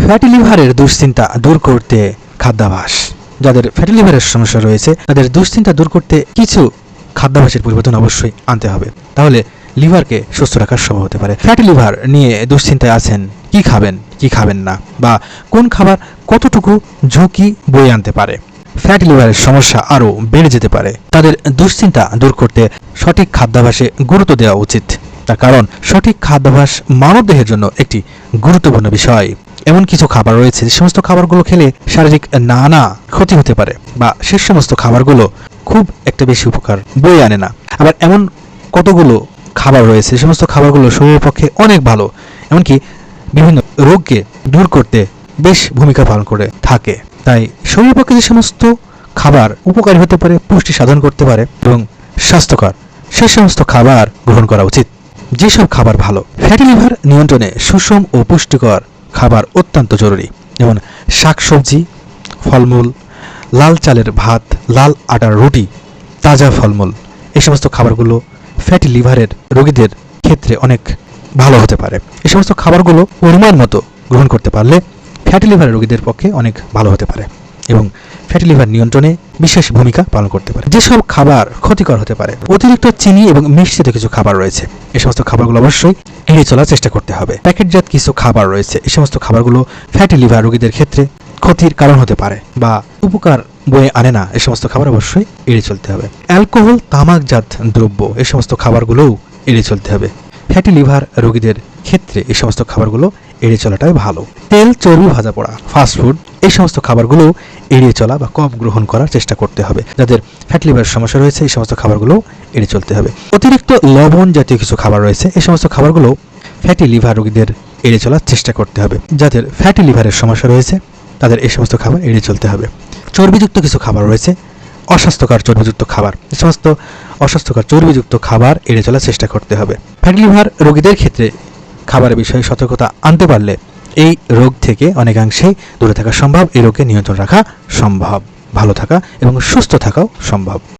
Fatty লিভারের দুশ্চিন্তা দূর করতে খাদ্যাভ্যাস। যাদের ফ্যাটি লিভারের সমস্যা রয়েছে তাদের দুশ্চিন্তা দূর করতে কিছু খাদ্যাভ্যাসের পরিবর্তন অবশ্যই আনতে হবে, তাহলে লিভারকে সুস্থ রাখা সম্ভব হতে পারে। ফ্যাটি লিভার নিয়ে দুশ্চিন্তায় আছেন, কি খাবেন কি খাবেন না, বা কোন খাবার কতটুকু ঝুঁকি বয়ে আনতে পারে, ফ্যাটি লিভারের সমস্যা আরও বেড়ে যেতে পারে, তাদের দুশ্চিন্তা দূর করতে সঠিক খাদ্যাভ্যাসে গুরুত্ব দেওয়া উচিত। তার কারণ সঠিক খাদ্যাভ্যাস মানবদেহের জন্য একটি গুরুত্বপূর্ণ বিষয়। এমন কিছু খাবার রয়েছে যে সমস্ত খাবারগুলো খেলে শারীরিক নানা ক্ষতি হতে পারে, বা সে সমস্ত খাবারগুলো খুব একটা বেশি উপকার বয়ে আনে না। আবার এমন কতগুলো খাবার রয়েছে যে সমস্ত খাবারগুলো শরীরের পক্ষে অনেক ভালো, এমনকি বিভিন্ন রোগকে দূর করতে বেশ ভূমিকা পালন করে থাকে। তাই শরীরের পক্ষে যে সমস্ত খাবার উপকারী হতে পারে, পুষ্টি সাধন করতে পারে এবং স্বাস্থ্যকর, সে সমস্ত খাবার গ্রহণ করা উচিত। যেসব খাবার ভালো, ফ্যাটি লিভার নিয়ন্ত্রণে সুষম ও পুষ্টিকর খাবার অত্যন্ত জরুরি, যেমন শাকসবজি, ফলমূল, লাল চালের ভাত, লাল আটার রুটি, তাজা ফলমূল, এই সমস্ত খাবারগুলো ফ্যাটি লিভারের রোগীদের ক্ষেত্রে অনেক ভালো হতে পারে। এই সমস্ত খাবারগুলো পরিমাণ মতো গ্রহণ করতে পারলে ফ্যাটি লিভারের রোগীদের পক্ষে অনেক ভালো হতে পারে এবং ফ্যাটি লিভার নিয়ন্ত্রণে বিশেষ ভূমিকা পালন করতে পারে। যেসব খাবার ক্ষতিকর হতে পারে, অতিরিক্ত চিনি এবং মিষ্টিত কিছু খাবার রয়েছে, এই সমস্ত খাবারগুলো অবশ্যই এড়িয়ে চলার চেষ্টা করতে হবে। প্যাকেটজাত কিছু খাবার রয়েছে, এই সমস্ত খাবারগুলো ফ্যাটি লিভার রোগীদের ক্ষেত্রে ক্ষতির কারণ হতে পারে বা উপকার বয়ে আনে না, এই সমস্ত খাবার অবশ্যই এড়িয়ে চলতে হবে। অ্যালকোহল, তামাকজাত দ্রব্য, এই সমস্ত খাবারগুলোও এড়িয়ে চলতে হবে। ফ্যাটি লিভার রোগীদের ক্ষেত্রে এই সমস্ত খাবারগুলো এড়িয়ে চলাটাই ভালো। তেল, চর্বি, ভাজা পোড়া, ফাস্টফুড, এই সমস্ত খাবারগুলো এড়িয়ে চলা বা কম গ্রহণ করার চেষ্টা করতে হবে। যাদের ফ্যাটি লিভারের সমস্যা রয়েছে এই সমস্ত খাবারগুলো এড়িয়ে চলতে হবে। অতিরিক্ত লবণ জাতীয় কিছু খাবার রয়েছে, এই সমস্ত খাবারগুলো ফ্যাটি লিভার রোগীদের এড়িয়ে চলার চেষ্টা করতে হবে। যাদের ফ্যাটি লিভারের সমস্যা রয়েছে তাদের এই সমস্ত খাবার এড়িয়ে চলতে হবে। চর্বিযুক্ত কিছু খাবার রয়েছে, অস্বাস্থ্যকর চর্বিযুক্ত খাবার, এই সমস্ত অস্বাস্থ্যকর চর্বিযুক্ত খাবার এড়িয়ে চলার চেষ্টা করতে হবে। ফ্যাটি লিভার রোগীদের ক্ষেত্রে খাবারের বিষয়ে সতর্কতা আনতে পারলে এই রোগ থেকে অনেকাংশেই দূরে থাকা সম্ভব, এই রোগকে নিয়ন্ত্রণ রাখা সম্ভব, ভালো থাকা এবং সুস্থ থাকাও সম্ভব।